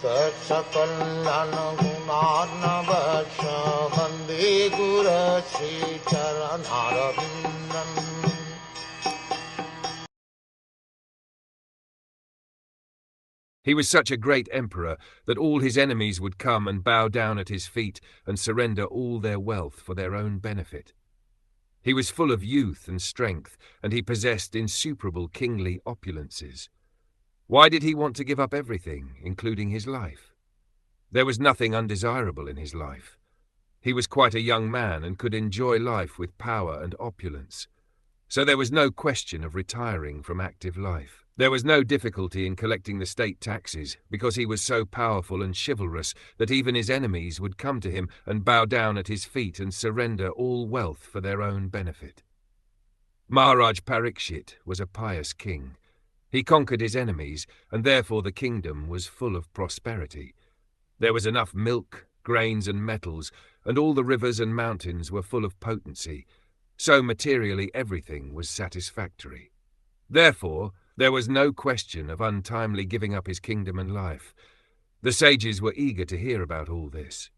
Sakal Gunarnavasha Vande Guru Sri Charanaravindan. He was such a great emperor that all his enemies would come and bow down at his feet and surrender all their wealth for their own benefit. He was full of youth and strength, and he possessed insuperable kingly opulences. Why did he want to give up everything, including his life? There was nothing undesirable in his life. He was quite a young man and could enjoy life with power and opulence. So there was no question of retiring from active life. There was no difficulty in collecting the state taxes, because he was so powerful and chivalrous that even his enemies would come to him and bow down at his feet and surrender all wealth for their own benefit. Maharaj Parikṣit was a pious king. He conquered his enemies, and therefore the kingdom was full of prosperity. There was enough milk, grains and metals, and all the rivers and mountains were full of potency. So materially everything was satisfactory. Therefore, there was no question of untimely giving up his kingdom and life. The sages were eager to hear about all this.